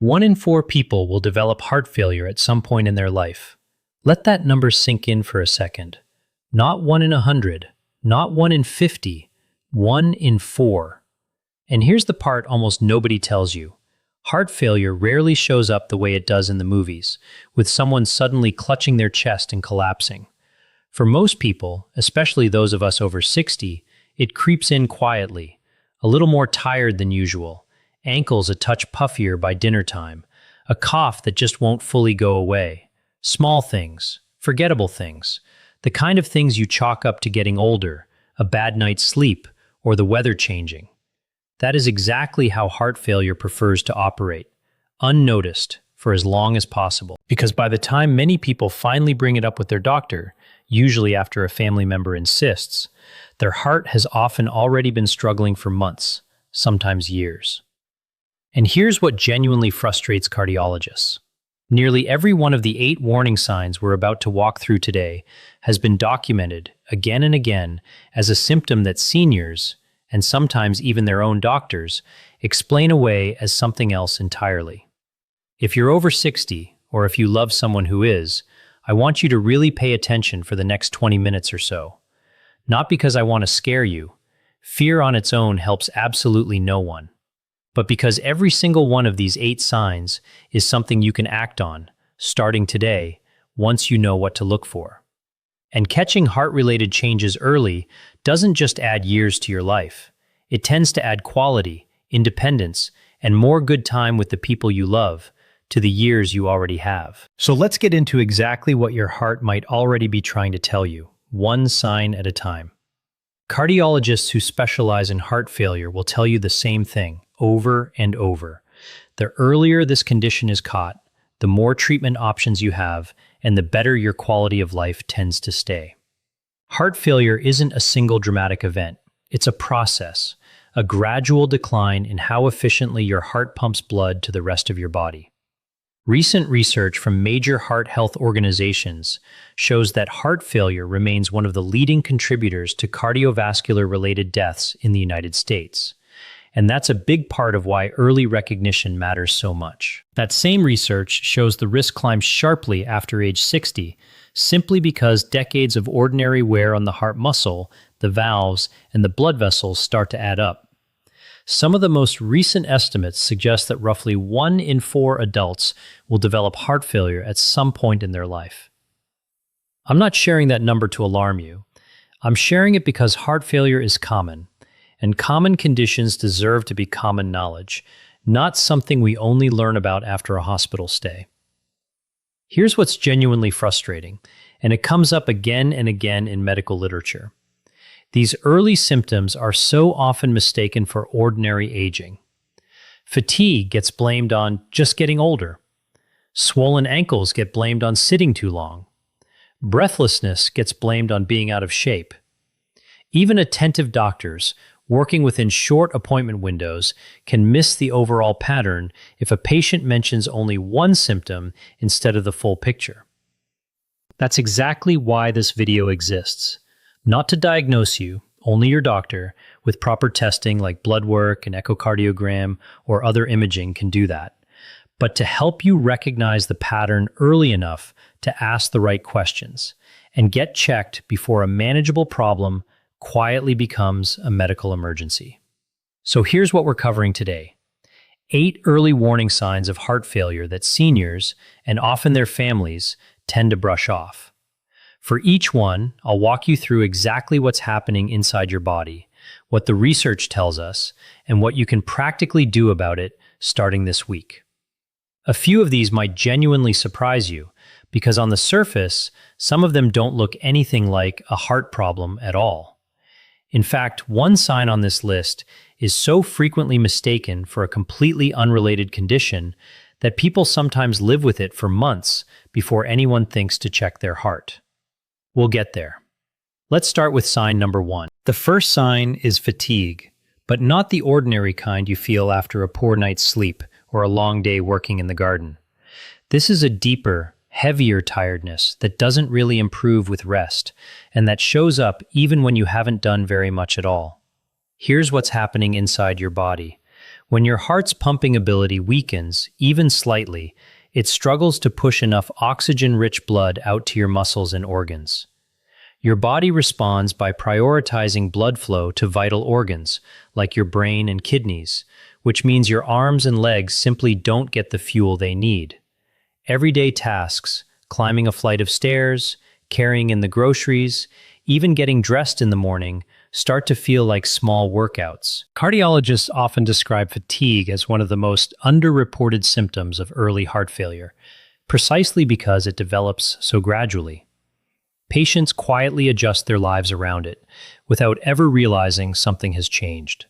1 in 4 people will develop heart failure at some point in their life. Let that number sink in for a second. Not 1 in 100, not 1 in 50, 1 in 4. And here's the part almost nobody tells you. Heart failure rarely shows up the way it does in the movies, with someone suddenly clutching their chest and collapsing. For most people, especially those of us over 60, it creeps in quietly, a little more tired than usual, ankles a touch puffier by dinner time, a cough that just won't fully go away. Small things, forgettable things, the kind of things you chalk up to getting older, a bad night's sleep, or the weather changing. That is exactly how heart failure prefers to operate, unnoticed for as long as possible. Because by the time many people finally bring it up with their doctor, usually after a family member insists, their heart has often already been struggling for months, sometimes years. And here's what genuinely frustrates cardiologists. Nearly every one of the 8 warning signs we're about to walk through today has been documented again and again as a symptom that seniors, and sometimes even their own doctors, explain away as something else entirely. If you're over 60, or if you love someone who is, I want you to really pay attention for the next 20 minutes or so. Not because I want to scare you. Fear on its own helps absolutely no one. But because every single one of these 8 signs is something you can act on, starting today, once you know what to look for. And catching heart-related changes early doesn't just add years to your life. It tends to add quality, independence, and more good time with the people you love to the years you already have. So let's get into exactly what your heart might already be trying to tell you, one sign at a time. Cardiologists who specialize in heart failure will tell you the same thing over and over. The earlier this condition is caught, the more treatment options you have, and the better your quality of life tends to stay. Heart failure isn't a single dramatic event. It's a process, a gradual decline in how efficiently your heart pumps blood to the rest of your body. Recent research from major heart health organizations shows that heart failure remains one of the leading contributors to cardiovascular-related deaths in the United States. And that's a big part of why early recognition matters so much. That same research shows the risk climbs sharply after age 60, simply because decades of ordinary wear on the heart muscle, the valves, and the blood vessels start to add up. Some of the most recent estimates suggest that roughly 1 in 4 adults will develop heart failure at some point in their life. I'm not sharing that number to alarm you. I'm sharing it because heart failure is common, and common conditions deserve to be common knowledge, not something we only learn about after a hospital stay. Here's what's genuinely frustrating, and it comes up again and again in medical literature. These early symptoms are so often mistaken for ordinary aging. Fatigue gets blamed on just getting older. Swollen ankles get blamed on sitting too long. Breathlessness gets blamed on being out of shape. Even attentive doctors, working within short appointment windows, can miss the overall pattern if a patient mentions only one symptom instead of the full picture. That's exactly why this video exists. Not to diagnose you, only your doctor, with proper testing like blood work, an echocardiogram, or other imaging can do that, but to help you recognize the pattern early enough to ask the right questions and get checked before a manageable problem quietly becomes a medical emergency. So here's what we're covering today. 8 early warning signs of heart failure that seniors, and often their families, tend to brush off. For each one, I'll walk you through exactly what's happening inside your body, what the research tells us, and what you can practically do about it starting this week. A few of these might genuinely surprise you, because on the surface, some of them don't look anything like a heart problem at all. In fact, one sign on this list is so frequently mistaken for a completely unrelated condition that people sometimes live with it for months before anyone thinks to check their heart. We'll get there. Let's start with sign number 1. The first sign is fatigue, but not the ordinary kind you feel after a poor night's sleep or a long day working in the garden. This is a deeper, heavier tiredness that doesn't really improve with rest, and that shows up even when you haven't done very much at all. Here's what's happening inside your body. When your heart's pumping ability weakens, even slightly, it struggles to push enough oxygen-rich blood out to your muscles and organs. Your body responds by prioritizing blood flow to vital organs, like your brain and kidneys, which means your arms and legs simply don't get the fuel they need. Everyday tasks, climbing a flight of stairs, carrying in the groceries, even getting dressed in the morning, start to feel like small workouts. Cardiologists often describe fatigue as one of the most underreported symptoms of early heart failure, precisely because it develops so gradually. Patients quietly adjust their lives around it, without ever realizing something has changed.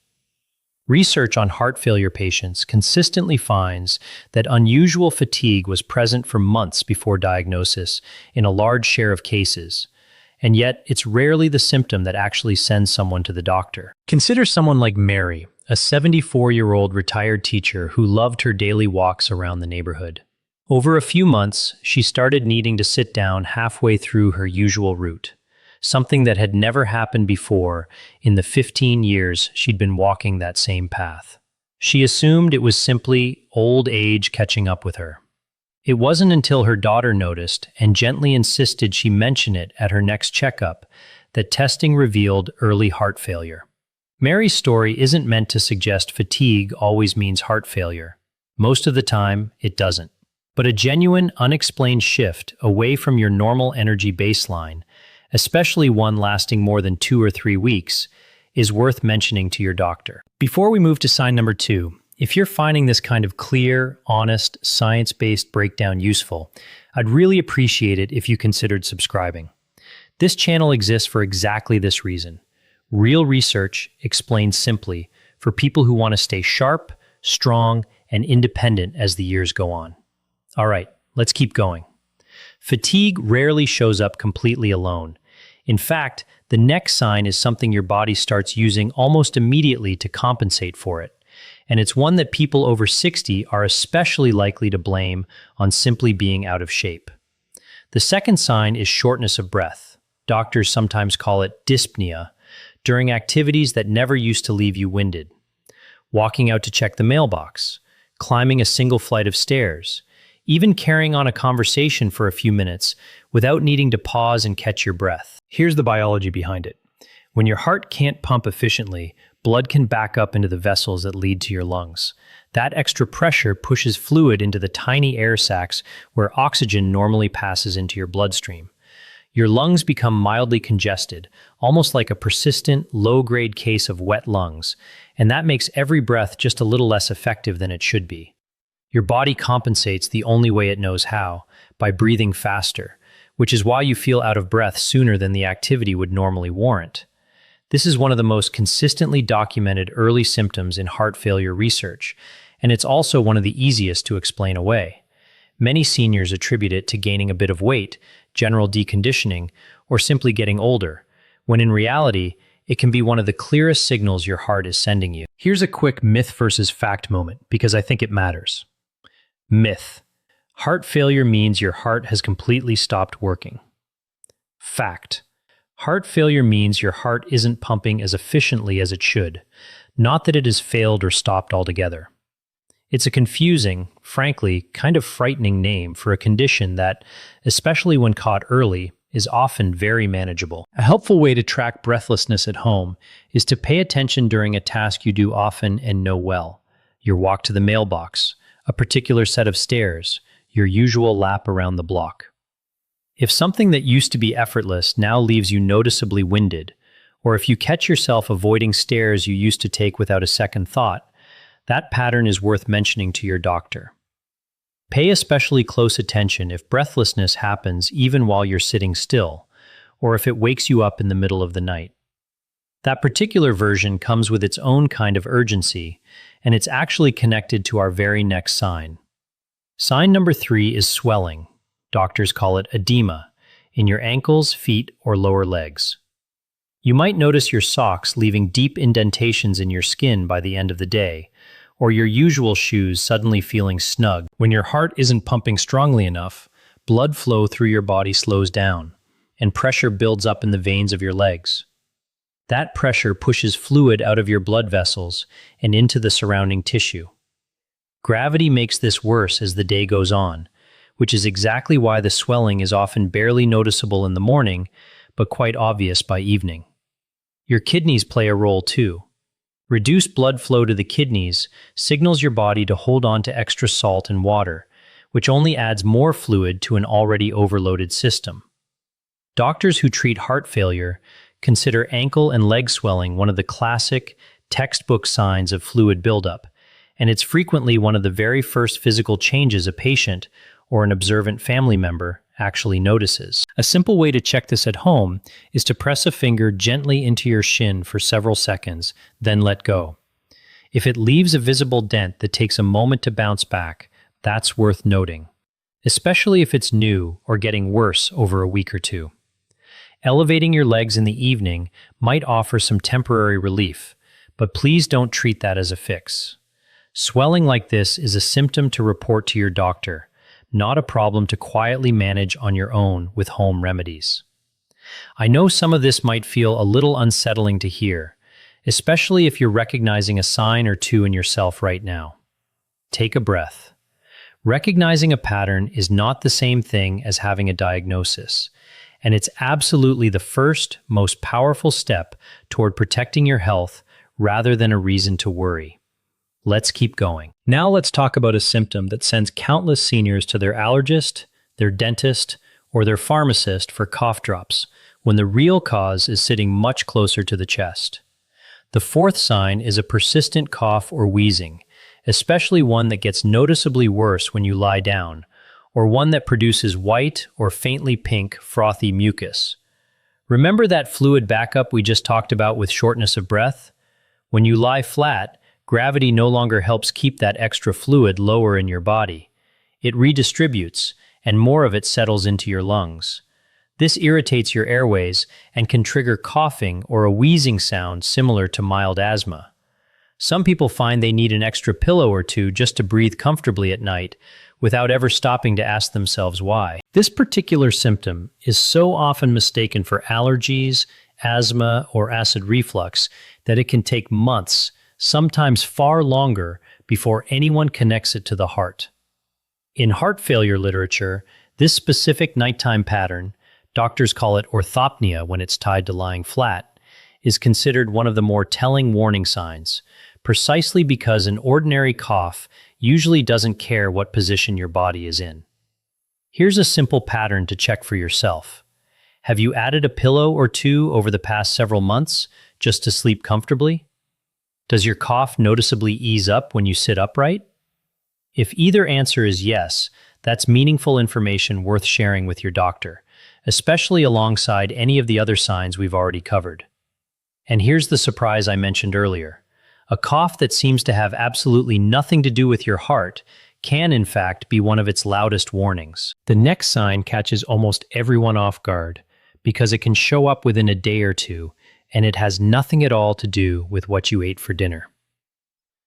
Research on heart failure patients consistently finds that unusual fatigue was present for months before diagnosis in a large share of cases, and yet it's rarely the symptom that actually sends someone to the doctor. Consider someone like Mary, a 74-year-old retired teacher who loved her daily walks around the neighborhood. Over a few months, she started needing to sit down halfway through her usual route, something that had never happened before in the 15 years she'd been walking that same path. She assumed it was simply old age catching up with her. It wasn't until her daughter noticed and gently insisted she mention it at her next checkup that testing revealed early heart failure. Mary's story isn't meant to suggest fatigue always means heart failure. Most of the time, it doesn't. But a genuine, unexplained shift away from your normal energy baseline, especially one lasting more than 2 or 3 weeks, is worth mentioning to your doctor. Before we move to sign number 2, if you're finding this kind of clear, honest, science-based breakdown useful, I'd really appreciate it if you considered subscribing. This channel exists for exactly this reason. Real research explained simply for people who want to stay sharp, strong, and independent as the years go on. All right, let's keep going. Fatigue rarely shows up completely alone. In fact, the next sign is something your body starts using almost immediately to compensate for it. And it's one that people over 60 are especially likely to blame on simply being out of shape. The second sign is shortness of breath. Doctors sometimes call it dyspnea, during activities that never used to leave you winded. Walking out to check the mailbox, climbing a single flight of stairs, even carrying on a conversation for a few minutes without needing to pause and catch your breath. Here's the biology behind it. When your heart can't pump efficiently, blood can back up into the vessels that lead to your lungs. That extra pressure pushes fluid into the tiny air sacs where oxygen normally passes into your bloodstream. Your lungs become mildly congested, almost like a persistent, low-grade case of wet lungs, and that makes every breath just a little less effective than it should be. Your body compensates the only way it knows how, by breathing faster, which is why you feel out of breath sooner than the activity would normally warrant. This is one of the most consistently documented early symptoms in heart failure research, and it's also one of the easiest to explain away. Many seniors attribute it to gaining a bit of weight, general deconditioning, or simply getting older, when in reality, it can be one of the clearest signals your heart is sending you. Here's a quick myth versus fact moment, because I think it matters. Myth: heart failure means your heart has completely stopped working. Fact: heart failure means your heart isn't pumping as efficiently as it should, not that it has failed or stopped altogether. It's a confusing, frankly, kind of frightening name for a condition that, especially when caught early, is often very manageable. A helpful way to track breathlessness at home is to pay attention during a task you do often and know well: your walk to the mailbox, a particular set of stairs, your usual lap around the block. If something that used to be effortless now leaves you noticeably winded, or if you catch yourself avoiding stairs you used to take without a second thought, that pattern is worth mentioning to your doctor. Pay especially close attention if breathlessness happens even while you're sitting still, or if it wakes you up in the middle of the night. That particular version comes with its own kind of urgency, and it's actually connected to our very next sign. Sign number 3 is swelling. Doctors call it edema, in your ankles, feet, or lower legs. You might notice your socks leaving deep indentations in your skin by the end of the day, or your usual shoes suddenly feeling snug. When your heart isn't pumping strongly enough, blood flow through your body slows down, and pressure builds up in the veins of your legs. That pressure pushes fluid out of your blood vessels and into the surrounding tissue. Gravity makes this worse as the day goes on, which is exactly why the swelling is often barely noticeable in the morning, but quite obvious by evening. Your kidneys play a role too. Reduced blood flow to the kidneys signals your body to hold on to extra salt and water, which only adds more fluid to an already overloaded system. Doctors who treat heart failure consider ankle and leg swelling one of the classic, textbook signs of fluid buildup, and it's frequently one of the very first physical changes a patient or an observant family member actually notices. A simple way to check this at home is to press a finger gently into your shin for several seconds, then let go. If it leaves a visible dent that takes a moment to bounce back, that's worth noting, especially if it's new or getting worse over a week or two. Elevating your legs in the evening might offer some temporary relief, but please don't treat that as a fix. Swelling like this is a symptom to report to your doctor, not a problem to quietly manage on your own with home remedies. I know some of this might feel a little unsettling to hear, especially if you're recognizing a sign or two in yourself right now. Take a breath. Recognizing a pattern is not the same thing as having a diagnosis, and it's absolutely the first, most powerful step toward protecting your health rather than a reason to worry. Let's keep going. Now let's talk about a symptom that sends countless seniors to their allergist, their dentist, or their pharmacist for cough drops, when the real cause is sitting much closer to the chest. The fourth sign is a persistent cough or wheezing, especially one that gets noticeably worse when you lie down, or one that produces white or faintly pink frothy mucus. Remember that fluid backup we just talked about with shortness of breath? When you lie flat, gravity no longer helps keep that extra fluid lower in your body. It redistributes, and more of it settles into your lungs. This irritates your airways and can trigger coughing or a wheezing sound similar to mild asthma. Some people find they need an extra pillow or two just to breathe comfortably at night without ever stopping to ask themselves why. This particular symptom is so often mistaken for allergies, asthma, or acid reflux that it can take months, sometimes far longer, before anyone connects it to the heart. In heart failure literature, this specific nighttime pattern, doctors call it orthopnea when it's tied to lying flat, is considered one of the more telling warning signs, precisely because an ordinary cough usually doesn't care what position your body is in. Here's a simple pattern to check for yourself. Have you added a pillow or two over the past several months just to sleep comfortably? Does your cough noticeably ease up when you sit upright? If either answer is yes, that's meaningful information worth sharing with your doctor, especially alongside any of the other signs we've already covered. And here's the surprise I mentioned earlier. A cough that seems to have absolutely nothing to do with your heart can, in fact, be one of its loudest warnings. The next sign catches almost everyone off guard because it can show up within a day or two, and it has nothing at all to do with what you ate for dinner.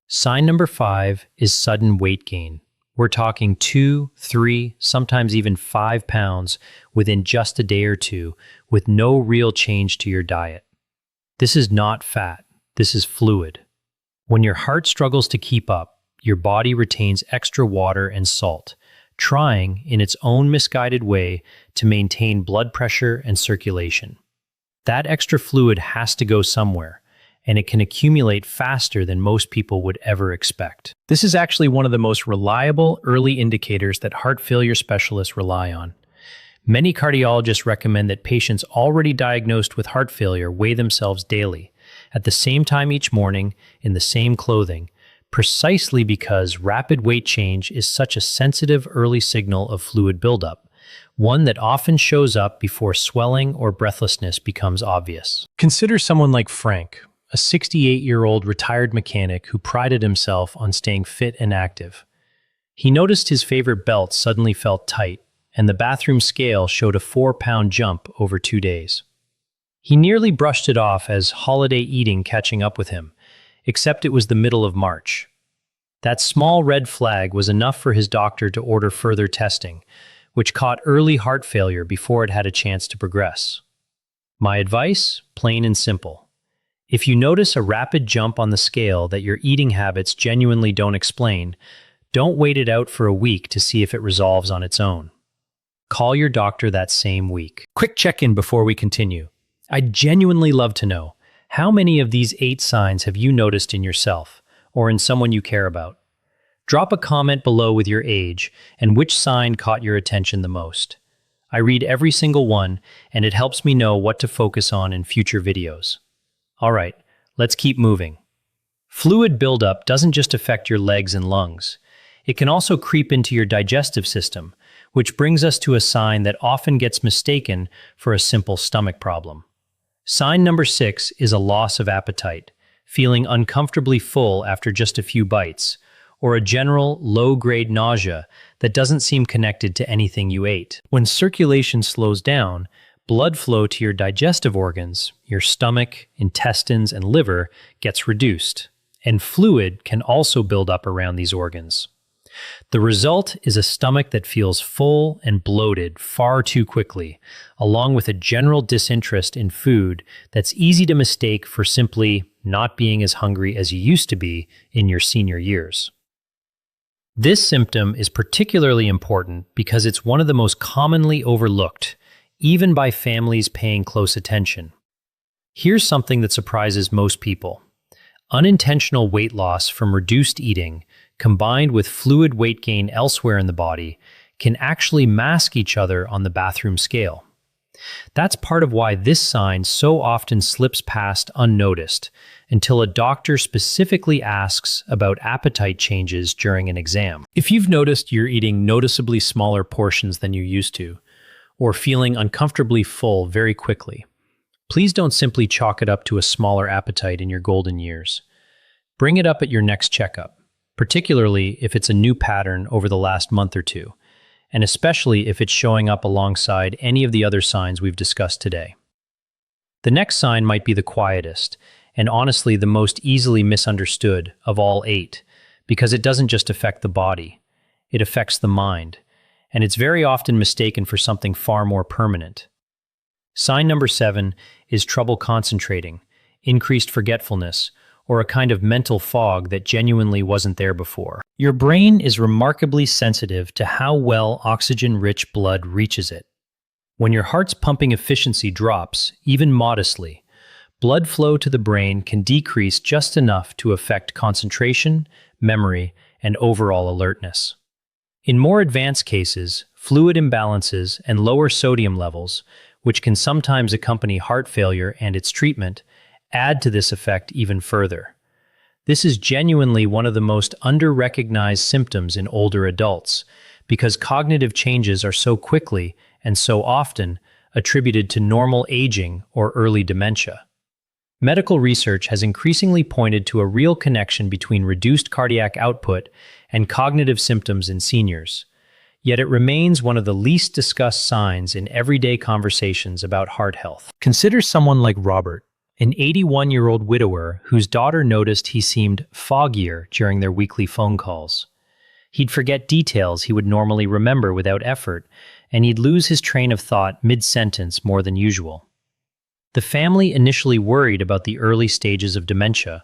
Sign number 5 is sudden weight gain. We're talking 2, 3, sometimes even 5 pounds within just a day or two with no real change to your diet. This is not fat, this is fluid. When your heart struggles to keep up, your body retains extra water and salt, trying, in its own misguided way, to maintain blood pressure and circulation. That extra fluid has to go somewhere, and it can accumulate faster than most people would ever expect. This is actually one of the most reliable early indicators that heart failure specialists rely on. Many cardiologists recommend that patients already diagnosed with heart failure weigh themselves daily, at the same time each morning, in the same clothing, precisely because rapid weight change is such a sensitive early signal of fluid buildup, one that often shows up before swelling or breathlessness becomes obvious. Consider someone like Frank, a 68-year-old retired mechanic who prided himself on staying fit and active. He noticed his favorite belt suddenly felt tight, and the bathroom scale showed a 4-pound jump over 2 days. He nearly brushed it off as holiday eating catching up with him, except it was the middle of March. That small red flag was enough for his doctor to order further testing, which caught early heart failure before it had a chance to progress. My advice? Plain and simple. If you notice a rapid jump on the scale that your eating habits genuinely don't explain, don't wait it out for a week to see if it resolves on its own. Call your doctor that same week. Quick check-in before we continue. I'd genuinely love to know, how many of these 8 signs have you noticed in yourself or in someone you care about? Drop a comment below with your age and which sign caught your attention the most. I read every single one, and it helps me know what to focus on in future videos. All right, let's keep moving. Fluid buildup doesn't just affect your legs and lungs. It can also creep into your digestive system, which brings us to a sign that often gets mistaken for a simple stomach problem. Sign number 6 is a loss of appetite, feeling uncomfortably full after just a few bites, or a general low-grade nausea that doesn't seem connected to anything you ate. When circulation slows down, blood flow to your digestive organs, your stomach, intestines, and liver gets reduced, and fluid can also build up around these organs. The result is a stomach that feels full and bloated far too quickly, along with a general disinterest in food that's easy to mistake for simply not being as hungry as you used to be in your senior years. This symptom is particularly important because it's one of the most commonly overlooked, even by families paying close attention. Here's something that surprises most people. Unintentional weight loss from reduced eating, combined with fluid weight gain elsewhere in the body, can actually mask each other on the bathroom scale. That's part of why this sign so often slips past unnoticed until a doctor specifically asks about appetite changes during an exam. If you've noticed you're eating noticeably smaller portions than you used to, or feeling uncomfortably full very quickly, please don't simply chalk it up to a smaller appetite in your golden years. Bring it up at your next checkup, particularly if it's a new pattern over the last month or two, and especially if it's showing up alongside any of the other signs we've discussed today. The next sign might be the quietest, and honestly the most easily misunderstood of all 8, because it doesn't just affect the body, it affects the mind, and it's very often mistaken for something far more permanent. Sign number 7 is trouble concentrating, increased forgetfulness, or a kind of mental fog that genuinely wasn't there before. Your brain is remarkably sensitive to how well oxygen-rich blood reaches it. When your heart's pumping efficiency drops, even modestly, blood flow to the brain can decrease just enough to affect concentration, memory, and overall alertness. In more advanced cases, fluid imbalances and lower sodium levels, which can sometimes accompany heart failure and its treatment, add to this effect even further. This is genuinely one of the most under-recognized symptoms in older adults, because cognitive changes are so quickly and so often attributed to normal aging or early dementia. Medical research has increasingly pointed to a real connection between reduced cardiac output and cognitive symptoms in seniors. Yet it remains one of the least discussed signs in everyday conversations about heart health. Consider someone like Robert, an 81-year-old widower whose daughter noticed he seemed foggier during their weekly phone calls. He'd forget details he would normally remember without effort, and he'd lose his train of thought mid-sentence more than usual. The family initially worried about the early stages of dementia.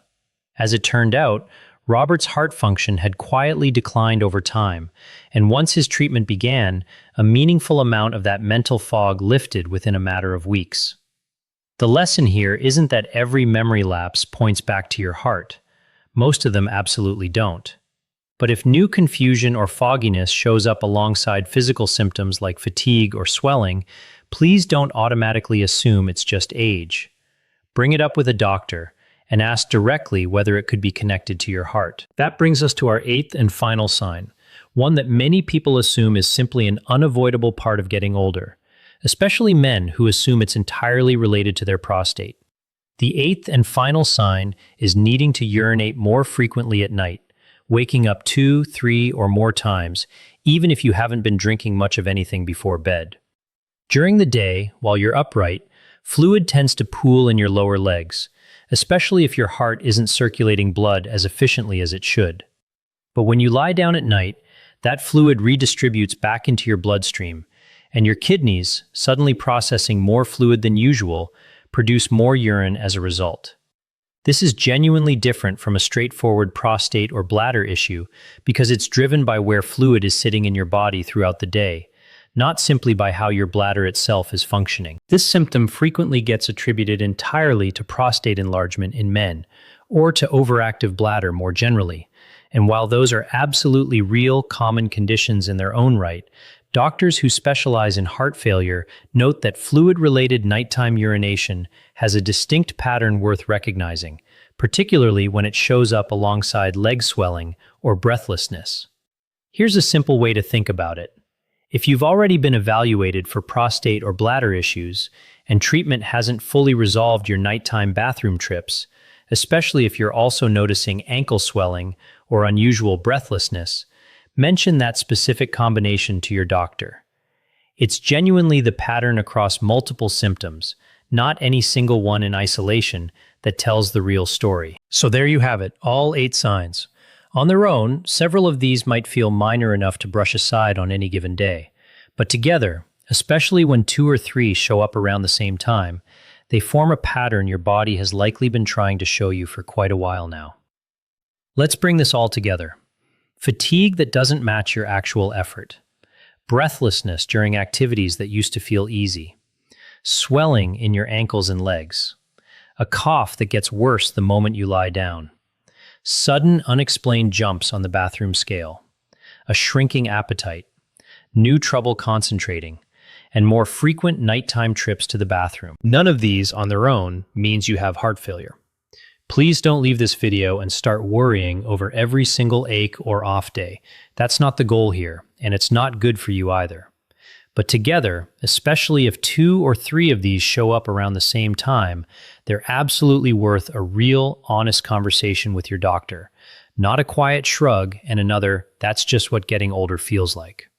As it turned out, Robert's heart function had quietly declined over time, and once his treatment began, a meaningful amount of that mental fog lifted within a matter of weeks. The lesson here isn't that every memory lapse points back to your heart. Most of them absolutely don't. But if new confusion or fogginess shows up alongside physical symptoms like fatigue or swelling, please don't automatically assume it's just age. Bring it up with a doctor and ask directly whether it could be connected to your heart. That brings us to our 8th and final sign, one that many people assume is simply an unavoidable part of getting older, especially men who assume it's entirely related to their prostate. The 8th and final sign is needing to urinate more frequently at night, waking up 2, 3, or more times, even if you haven't been drinking much of anything before bed. During the day, while you're upright, fluid tends to pool in your lower legs, especially if your heart isn't circulating blood as efficiently as it should. But when you lie down at night, that fluid redistributes back into your bloodstream, and your kidneys, suddenly processing more fluid than usual, produce more urine as a result. This is genuinely different from a straightforward prostate or bladder issue because it's driven by where fluid is sitting in your body throughout the day, not simply by how your bladder itself is functioning. This symptom frequently gets attributed entirely to prostate enlargement in men, or to overactive bladder more generally. And while those are absolutely real, common conditions in their own right, doctors who specialize in heart failure note that fluid-related nighttime urination has a distinct pattern worth recognizing, particularly when it shows up alongside leg swelling or breathlessness. Here's a simple way to think about it. If you've already been evaluated for prostate or bladder issues, and treatment hasn't fully resolved your nighttime bathroom trips, especially if you're also noticing ankle swelling or unusual breathlessness, mention that specific combination to your doctor. It's genuinely the pattern across multiple symptoms, not any single one in isolation, that tells the real story. So there you have it, all 8 signs. On their own, several of these might feel minor enough to brush aside on any given day. But together, especially when 2 or 3 show up around the same time, they form a pattern your body has likely been trying to show you for quite a while now. Let's bring this all together. Fatigue that doesn't match your actual effort. Breathlessness during activities that used to feel easy. Swelling in your ankles and legs. A cough that gets worse the moment you lie down. Sudden, unexplained jumps on the bathroom scale. A shrinking appetite. New trouble concentrating. And more frequent nighttime trips to the bathroom. None of these on their own means you have heart failure. Please don't leave this video and start worrying over every single ache or off day. That's not the goal here, and it's not good for you either. But together, especially if 2 or 3 of these show up around the same time, they're absolutely worth a real, honest conversation with your doctor. Not a quiet shrug and another, that's just what getting older feels like.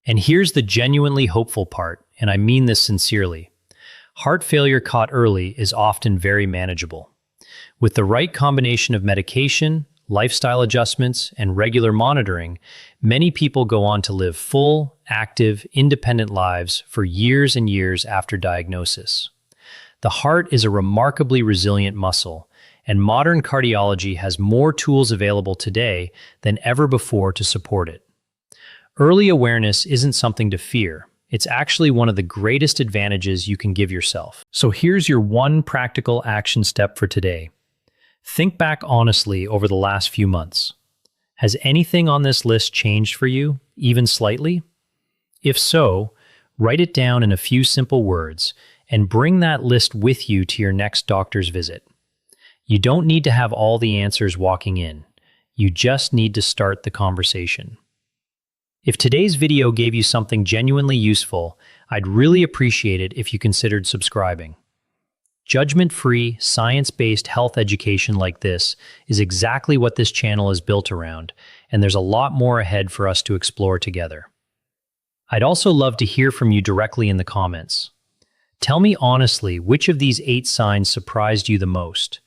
And here's the genuinely hopeful part, and I mean this sincerely. Heart failure caught early is often very manageable. With the right combination of medication, lifestyle adjustments, and regular monitoring, many people go on to live full, active, independent lives for years and years after diagnosis. The heart is a remarkably resilient muscle, and modern cardiology has more tools available today than ever before to support it. Early awareness isn't something to fear. It's actually one of the greatest advantages you can give yourself. So here's your one practical action step for today. Think back honestly over the last few months. Has anything on this list changed for you, even slightly? If so, write it down in a few simple words and bring that list with you to your next doctor's visit. You don't need to have all the answers walking in. You just need to start the conversation. If today's video gave you something genuinely useful, I'd really appreciate it if you considered subscribing. Judgment-free, science-based health education like this is exactly what this channel is built around, and there's a lot more ahead for us to explore together. I'd also love to hear from you directly in the comments. Tell me honestly which of these 8 signs surprised you the most,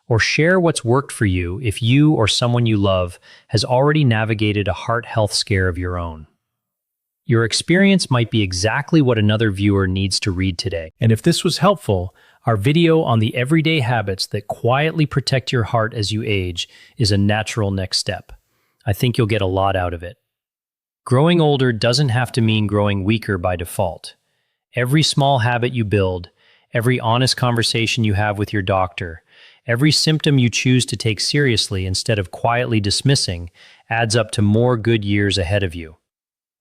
or share what's worked for you if you or someone you love has already navigated a heart health scare of your own. Your experience might be exactly what another viewer needs to read today. And if this was helpful, our video on the everyday habits that quietly protect your heart as you age is a natural next step. I think you'll get a lot out of it. Growing older doesn't have to mean growing weaker by default. Every small habit you build, every honest conversation you have with your doctor, every symptom you choose to take seriously instead of quietly dismissing adds up to more good years ahead of you.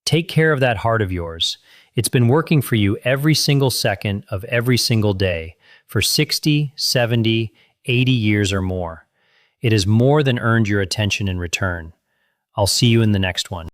Take care of that heart of yours. It's been working for you every single second of every single day for 60, 70, 80 years or more. It has more than earned your attention in return. I'll see you in the next one.